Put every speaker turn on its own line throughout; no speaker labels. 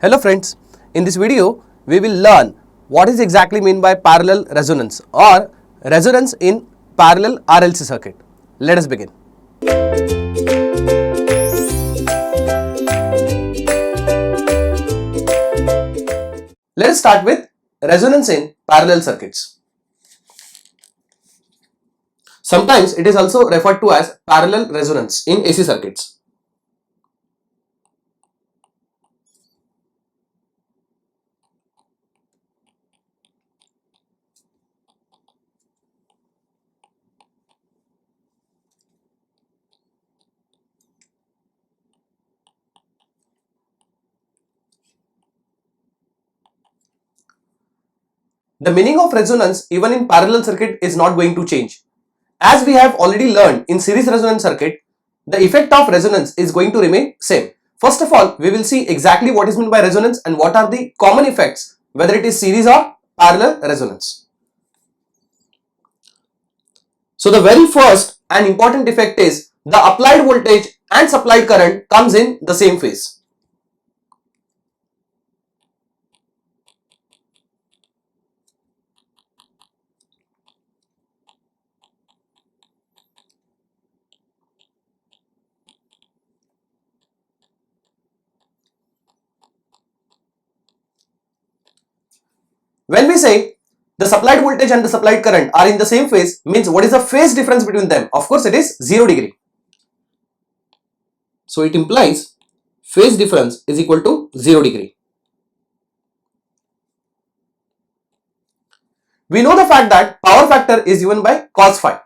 Hello friends, in this video we will learn what is exactly meant by parallel resonance or resonance in parallel RLC circuit. Let us begin. Let us start with resonance in parallel circuits. Sometimes it is also referred to as parallel resonance in AC circuits. The meaning of resonance even in parallel circuit is not going to change. As we have already learned in series resonance circuit, the effect of resonance is going to remain same. First of all, we will see exactly what is meant by resonance and what are the common effects, whether it is series or parallel resonance. So the very first and important effect is the applied voltage and supplied current comes in the same phase. When we say the supplied voltage and the supplied current are in the same phase, means what is the phase difference between them? Of course, it is 0 degree. So it implies phase difference is equal to 0 degree. We know the fact that power factor is given by cos phi.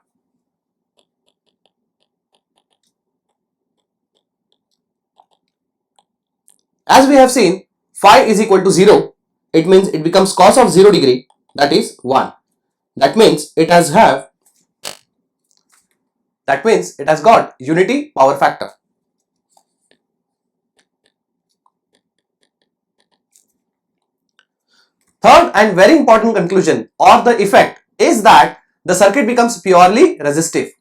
As we have seen, phi is equal to 0. It means it becomes cos of 0 degree, that is 1. That means it has got unity power factor. Third and very important conclusion or the effect is that the circuit becomes purely resistive.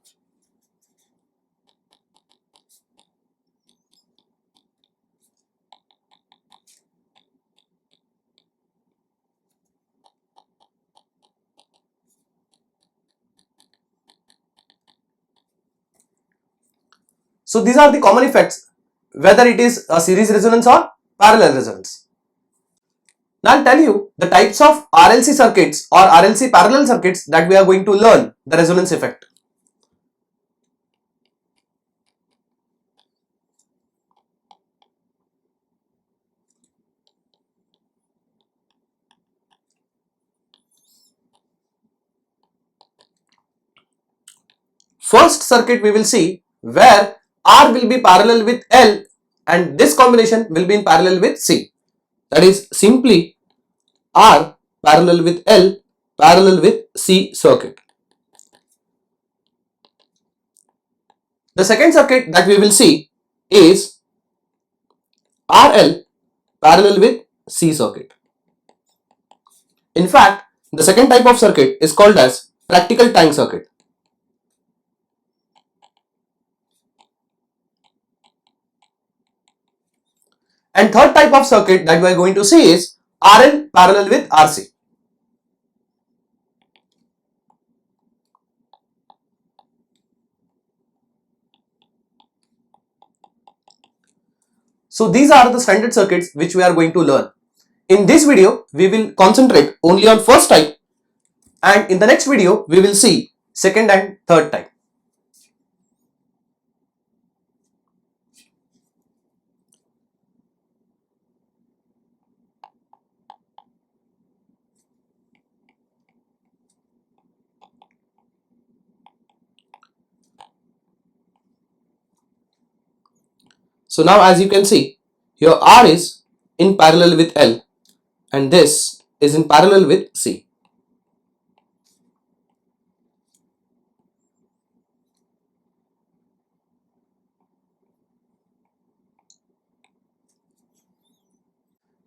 So these are the common effects, whether it is a series resonance or parallel resonance. Now I'll tell you the types of RLC circuits or RLC parallel circuits that we are going to learn the resonance effect. First circuit we will see where R will be parallel with L and this combination will be in parallel with C. That is simply R parallel with L parallel with C circuit. The second circuit that we will see is RL parallel with C circuit. In fact, the second type of circuit is called as practical tank circuit. And third type of circuit that we are going to see is RL parallel with RC. So these are the standard circuits which we are going to learn. In this video, we will concentrate only on first type, and in the next video, we will see second and third type. So now as you can see, your R is in parallel with L and this is in parallel with C.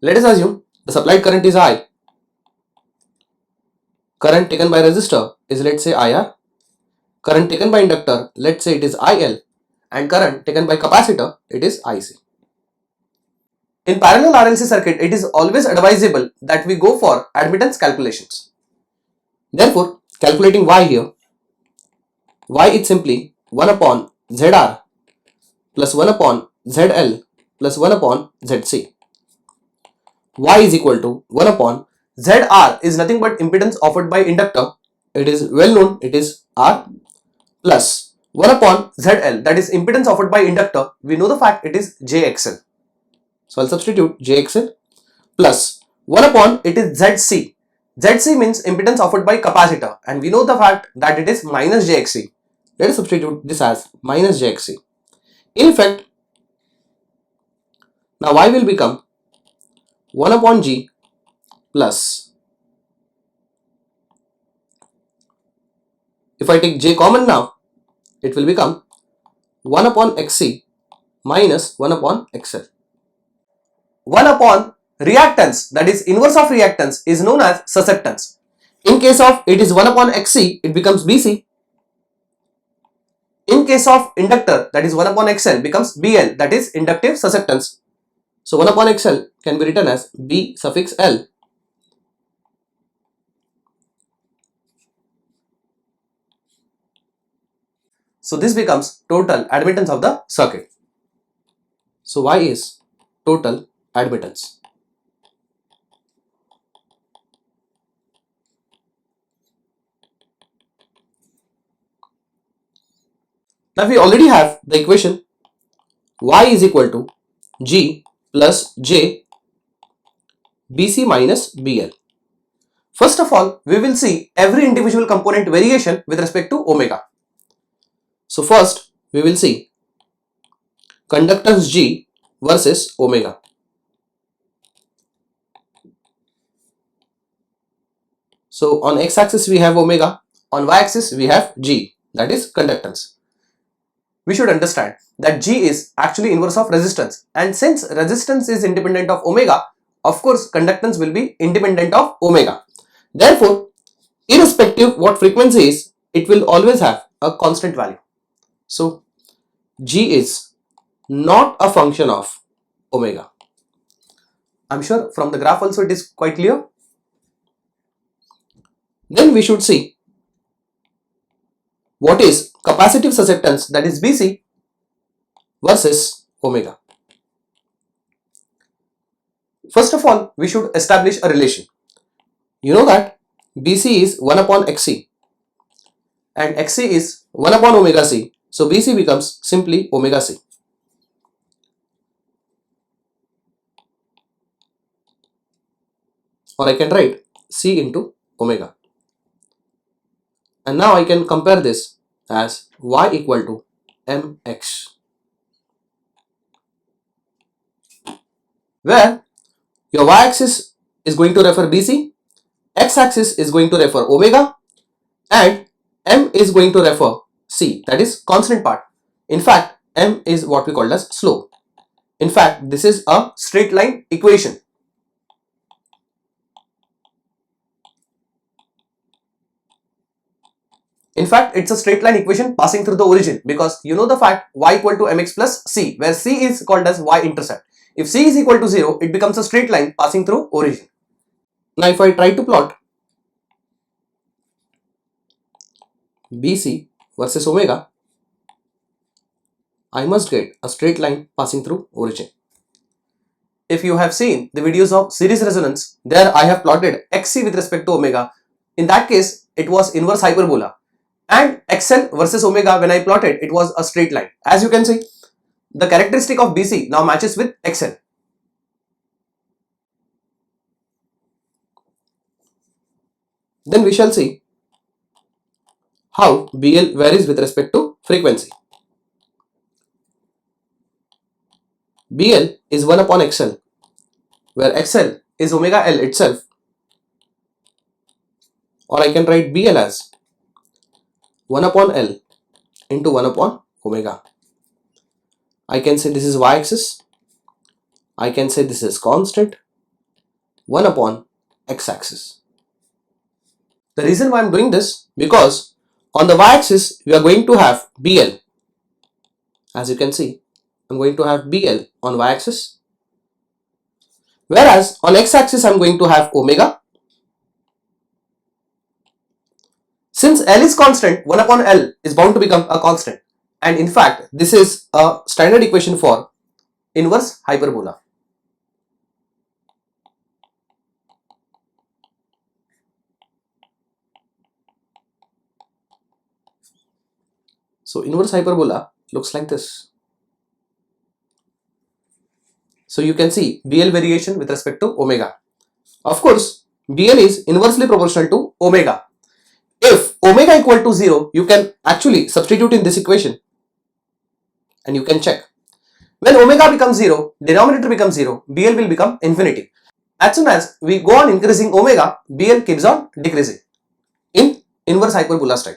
Let us assume the supplied current is I. Current taken by resistor is, let's say, IR. Current taken by inductor, let's say it is IL, and current taken by capacitor, it is IC. In parallel RLC circuit, it is always advisable that we go for admittance calculations. Therefore, calculating Y here, Y is simply 1 upon ZR plus 1 upon ZL plus 1 upon ZC. Y is equal to 1 upon ZR is nothing but impedance offered by inductor. It is well known, it is R, plus 1 upon ZL, that is impedance offered by inductor. We know the fact it is JXL. So I'll substitute JXL plus 1 upon it is ZC. ZC means impedance offered by capacitor, and we know the fact that it is minus JXC. Let us substitute this as minus JXC. In effect, now Y will become 1 upon G plus, if I take J common now, it will become 1 upon XC minus 1 upon XL. 1 upon reactance, that is inverse of reactance, is known as susceptance. In case of it is 1 upon XC, it becomes BC. In case of inductor, that is 1 upon XL becomes BL, that is inductive susceptance. So 1 upon XL can be written as B suffix L. So this becomes total admittance of the circuit. So Y is total admittance. Now we already have the equation Y is equal to G plus J BC minus BL. First of all, we will see every individual component variation with respect to omega. So first we will see conductance G versus omega. So on x-axis we have omega, on y-axis we have G, that is conductance. We should understand that G is actually inverse of resistance, and since resistance is independent of omega, of course conductance will be independent of omega. Therefore, irrespective what frequency is, it will always have a constant value. So G is not a function of omega. I'm sure from the graph also it is quite clear. Then we should see what is capacitive susceptance, that is BC versus omega. First of all, we should establish a relation. You know that BC is 1 upon XC and XC is 1 upon omega C. So BC becomes simply omega C. Or I can write C into omega. And now I can compare this as Y equal to mx, where your y-axis is going to refer BC, x-axis is going to refer omega, and m is going to refer C, that is constant part. In fact, m is what we call as slope. In fact, this is a straight line equation. In fact, it's a straight line equation passing through the origin, because you know the fact y equal to mx plus c, where c is called as y-intercept. If c is equal to 0, it becomes a straight line passing through origin. Now if I try to plot BC versus omega, I must get a straight line passing through origin. If you have seen the videos of series resonance, there I have plotted XC with respect to omega. In that case, it was inverse hyperbola. And XL versus omega, when I plotted, it was a straight line. As you can see, the characteristic of BC now matches with XL. Then we shall see how BL varies with respect to frequency. BL is 1 upon XL, where XL is omega L itself. Or I can write BL as 1 upon L into 1 upon omega. I can say this is y-axis. I can say this is constant, 1 upon x-axis. The reason why I'm doing this, because on the y-axis we are going to have BL. As you can see, I'm going to have BL on y-axis, Whereas on x-axis I'm going to have omega. Since L is constant, 1 upon L is bound to become a constant. And in fact, this is a standard equation for inverse hyperbola. So inverse hyperbola looks like this. So you can see BL variation with respect to omega. Of course, BL is inversely proportional to omega. If omega equal to 0, you can actually substitute in this equation and you can check. When omega becomes 0, denominator becomes 0, BL will become infinity. As soon as we go on increasing omega, BL keeps on decreasing in inverse hyperbola style.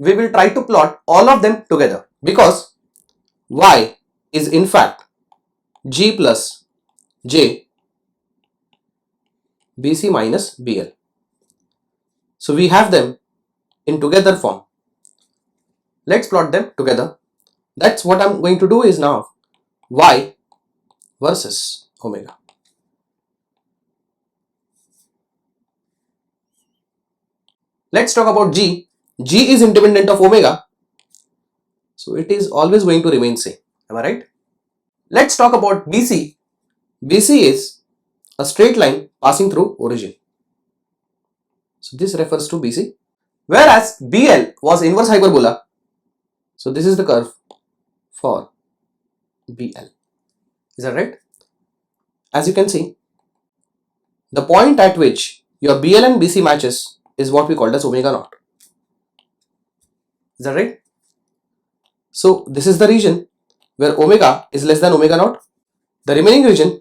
We will try to plot all of them together because y is in fact g plus j BC minus BL. So we have them in together form. Let's plot them together. That's what I'm going to do is now y versus omega. Let's talk about g. G is independent of omega, so it is always going to remain same. Am I right? Let's talk about BC. BC is a straight line passing through origin. So this refers to BC. Whereas BL was inverse hyperbola. So this is the curve for BL. Is that right? As you can see, the point at which your BL and BC matches is what we call as omega naught. Is that right? So this is the region where omega is less than omega naught. The remaining region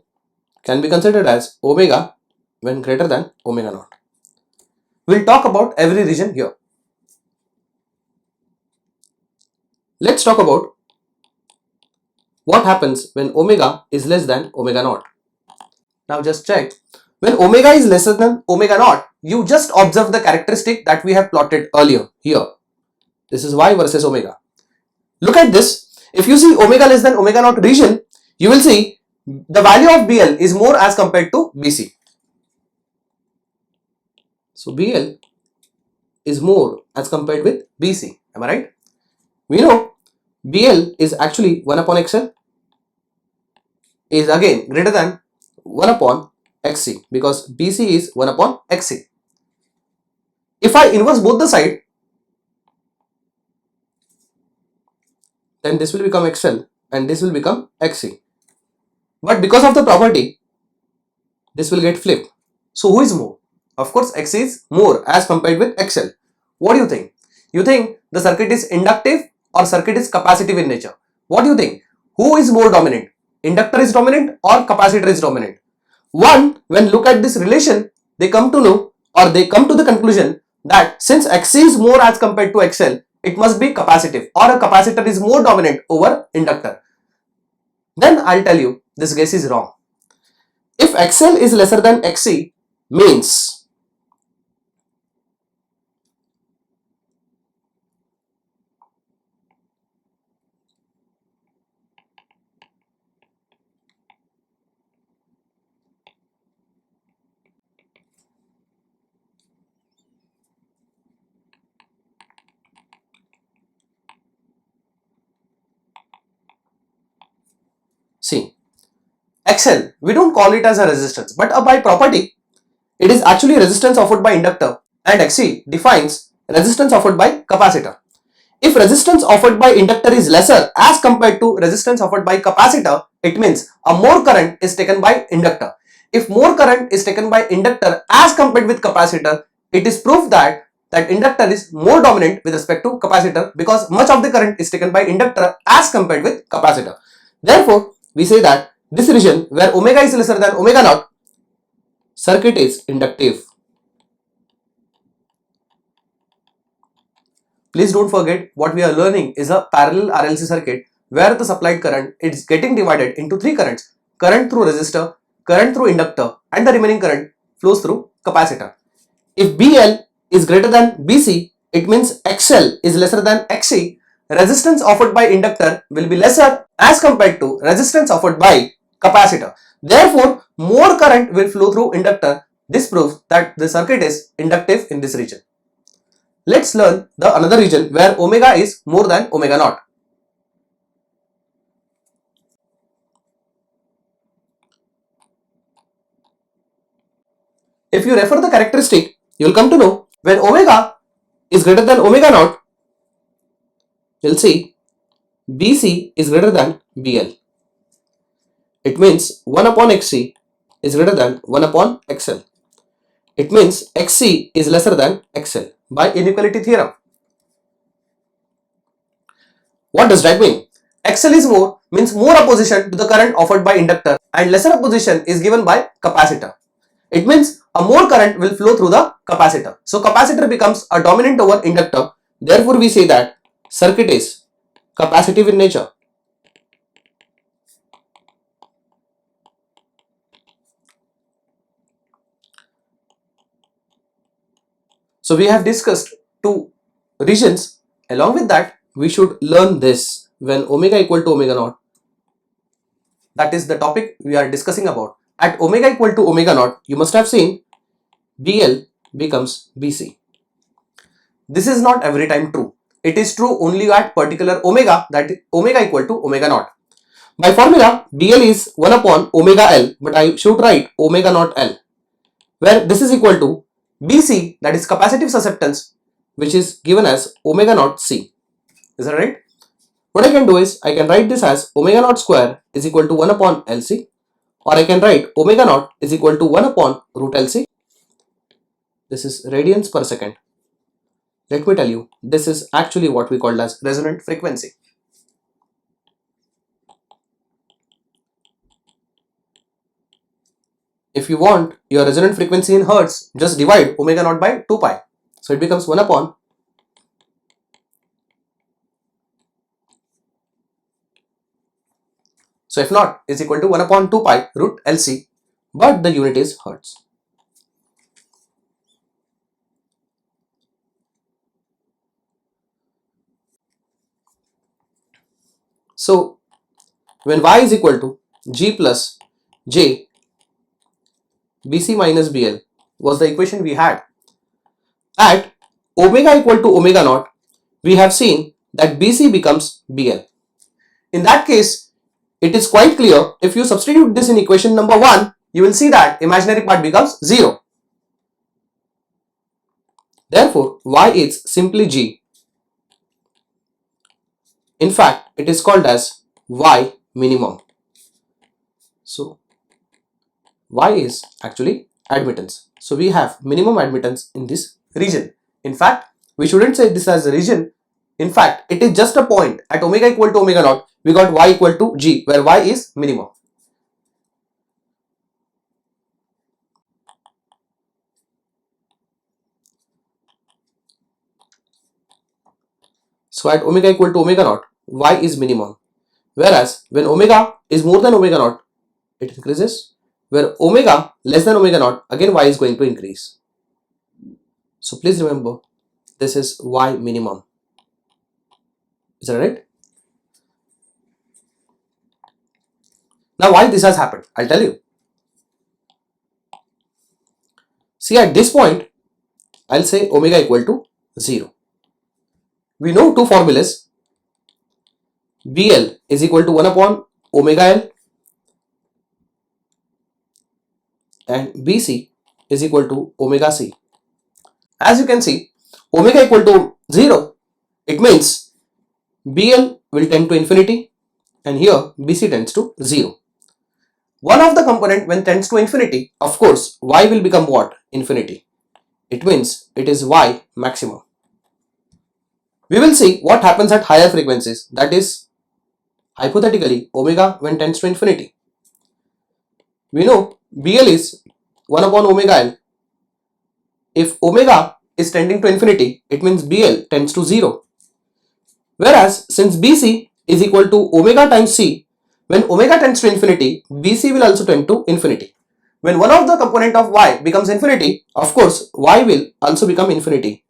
can be considered as omega when greater than omega naught. We'll talk about every region here. Let's talk about what happens when omega is less than omega naught. Now just check. When omega is lesser than omega naught, you just observe the characteristic that we have plotted earlier here. This is y versus omega. Look at this. If you see omega less than omega naught region, you will see the value of BL is more as compared to BC. So BL is more as compared with BC. Am I right? We know BL is actually 1 upon XL is again greater than 1 upon XC because BC is 1 upon XC. If I inverse both the side, then this will become XL and this will become XC. But because of the property, this will get flipped. So who is more? Of course, XC is more as compared with XL. What do you think? You think the circuit is inductive or circuit is capacitive in nature? What do you think? Who is more dominant? Inductor is dominant or capacitor is dominant? One, when look at this relation, they come to know or they come to the conclusion that since XC is more as compared to XL, it must be capacitive or a capacitor is more dominant over inductor. Then I'll tell you this guess is wrong. If XL is lesser than XC means see, XL, we don't call it as a resistance, but by property, it is actually resistance offered by inductor and XC defines resistance offered by capacitor. If resistance offered by inductor is lesser as compared to resistance offered by capacitor, it means a more current is taken by inductor. If more current is taken by inductor as compared with capacitor, it is proof that inductor is more dominant with respect to capacitor because much of the current is taken by inductor as compared with capacitor. Therefore, we say that this region where omega is lesser than omega naught, circuit is inductive. Please don't forget what we are learning is a parallel RLC circuit where the supplied current is getting divided into three currents: current through resistor, current through inductor, and the remaining current flows through capacitor. If BL is greater than BC, it means XL is lesser than XC resistance offered by inductor will be lesser as compared to resistance offered by capacitor. Therefore, more current will flow through inductor. This proves that the circuit is inductive in this region. Let's learn the another region where omega is more than omega naught. If you refer the characteristic, you will come to know when omega is greater than omega naught, you will see BC is greater than BL. It means 1 upon XC is greater than 1 upon XL. It means XC is lesser than XL by inequality theorem. What does that mean? XL is more means more opposition to the current offered by inductor and lesser opposition is given by capacitor. It means a more current will flow through the capacitor. So capacitor becomes a dominant over inductor. Therefore, we say that circuit is capacitive in nature. So we have discussed two regions. Along with that, we should learn this when omega equal to omega naught. That is the topic we are discussing about. At omega equal to omega naught, you must have seen BL becomes BC. This is not every time true. It is true only at particular omega, that is omega equal to omega naught. By formula, BL is 1 upon omega L, but I should write omega naught L, where this is equal to BC, that is capacitive susceptance, which is given as omega naught C. Is that right? What I can do is, I can write this as omega naught square is equal to 1 upon LC, or I can write omega naught is equal to 1 upon root LC. This is radians per second. Let me tell you, this is actually what we call as resonant frequency. If you want your resonant frequency in hertz, just divide omega naught by 2 pi. So it becomes 1 upon so F naught is equal to 1 upon 2 pi root LC, but the unit is hertz. So when y is equal to G plus J BC minus BL was the equation we had. At omega equal to omega naught, we have seen that BC becomes BL. In that case, it is quite clear. If you substitute this in equation number 1, you will see that imaginary part becomes 0. Therefore, y is simply G. In fact, it is called as y minimum. So y is actually admittance. So we have minimum admittance in this region. In fact, we shouldn't say this as a region. In fact, it is just a point. At omega equal to omega naught, we got y equal to G, where y is minimum. So at omega equal to omega naught, y is minimum. Whereas when omega is more than omega naught, it increases. Where omega less than omega naught, again y is going to increase. So please remember, this is y minimum. Is that right? Now why this has happened, I'll tell you. See, at this point, I'll say omega equal to 0. We know two formulas. BL is equal to 1 upon omega L and BC is equal to omega C. As you can see, omega equal to 0, it means BL will tend to infinity and here BC tends to 0. One of the component when tends to infinity, of course, y will become what? Infinity. It means it is y maximum. We will see what happens at higher frequencies, that is hypothetically omega when tends to infinity. We know BL is 1 upon omega L. If omega is tending to infinity, it means BL tends to 0. Whereas since BC is equal to omega times C, when omega tends to infinity, BC will also tend to infinity. When one of the component of y becomes infinity, of course, y will also become infinity.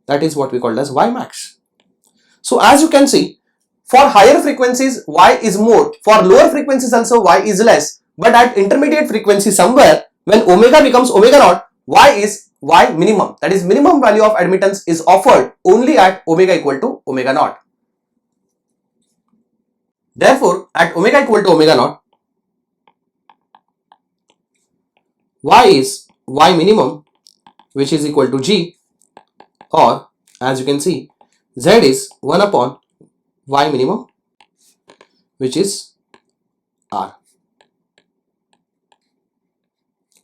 That is what we call as y max. So as you can see, for higher frequencies y is more, for lower frequencies also y is less, but at intermediate frequency somewhere when omega becomes omega naught, y is y minimum, that is minimum value of admittance is offered only at omega equal to omega naught. Therefore at omega equal to omega naught, y is y minimum, which is equal to g, or as you can see, z is 1 upon y minimum, which is r.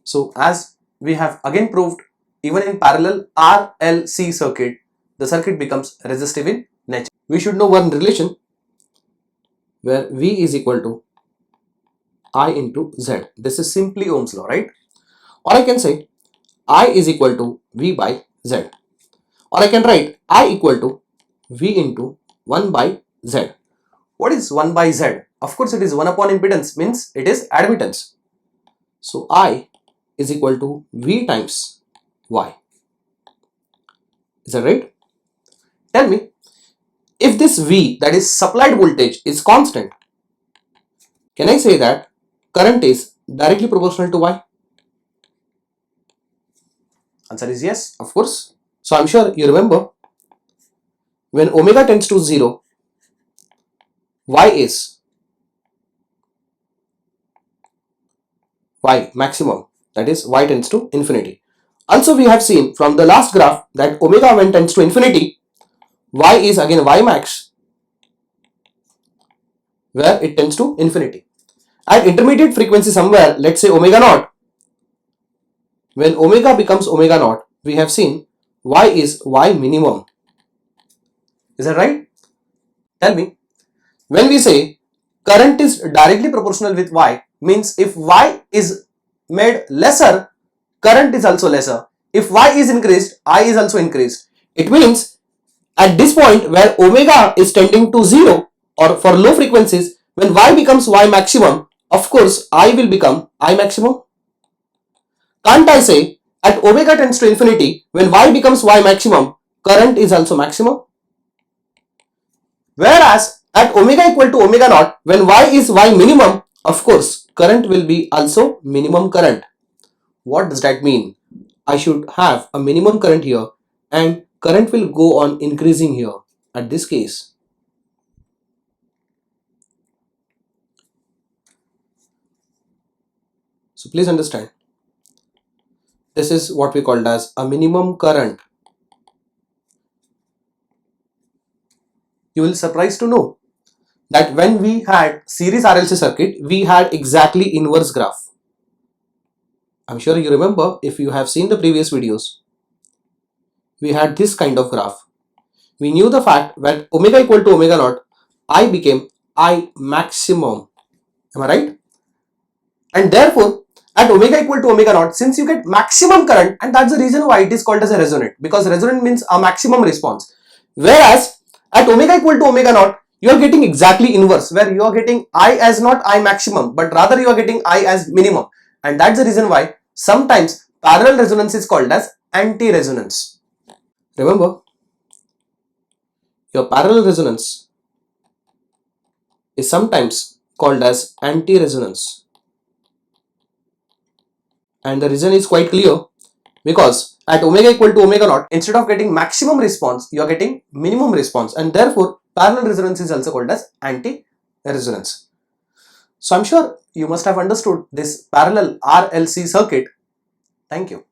So as we have again proved, even in parallel RLC circuit, the circuit becomes resistive in nature. We should know one relation where V is equal to I into Z. This is simply Ohm's law, right? Or I can say I is equal to V by Z. Or I can write I equal to V into 1 by Z. What is 1 by Z? Of course it is 1 upon impedance, means it is admittance. So I is equal to V times Y. Is that right? Tell me, if this V, that is supplied voltage, is constant, can I say that current is directly proportional to Y? Answer is yes, of course. So I'm sure you remember, when omega tends to 0, Y is Y maximum, that is Y tends to infinity. Also we have seen from the last graph that omega when tends to infinity, Y is again Y max, where it tends to infinity. At intermediate frequency somewhere, let's say omega naught, when omega becomes omega naught, we have seen Y is Y minimum. Is that right? Tell me, when we say current is directly proportional with Y, means if Y is made lesser, current is also lesser. If Y is increased, I is also increased. It means at this point where omega is tending to 0, or for low frequencies, when Y becomes Y maximum, of course I will become I maximum. Can't I say at omega tends to infinity, when Y becomes Y maximum, current is also maximum? Whereas at omega equal to omega naught, when Y is Y minimum, of course current will be also minimum current. What does that mean? I should have a minimum current here and current will go on increasing here at this case. So please understand, this is what we called as a minimum current. You will surprised to know that when we had series RLC circuit, we had exactly inverse graph. I'm sure you remember, if you have seen the previous videos, we had this kind of graph. We knew the fact that omega equal to omega naught, I became I maximum. Am I right? And therefore, at omega equal to omega naught, since you get maximum current, and that's the reason why it is called as a resonant, because resonant means a maximum response. Whereas at omega equal to omega naught, you are getting exactly inverse, where you are getting I as not I maximum, but rather you are getting I as minimum. And that's the reason why sometimes parallel resonance is called as anti-resonance. Remember, your parallel resonance is sometimes called as anti-resonance. And the reason is quite clear, because at omega equal to omega naught, instead of getting maximum response, you are getting minimum response, and therefore parallel resonance is also called as anti-resonance. So I'm sure you must have understood this parallel RLC circuit. Thank you.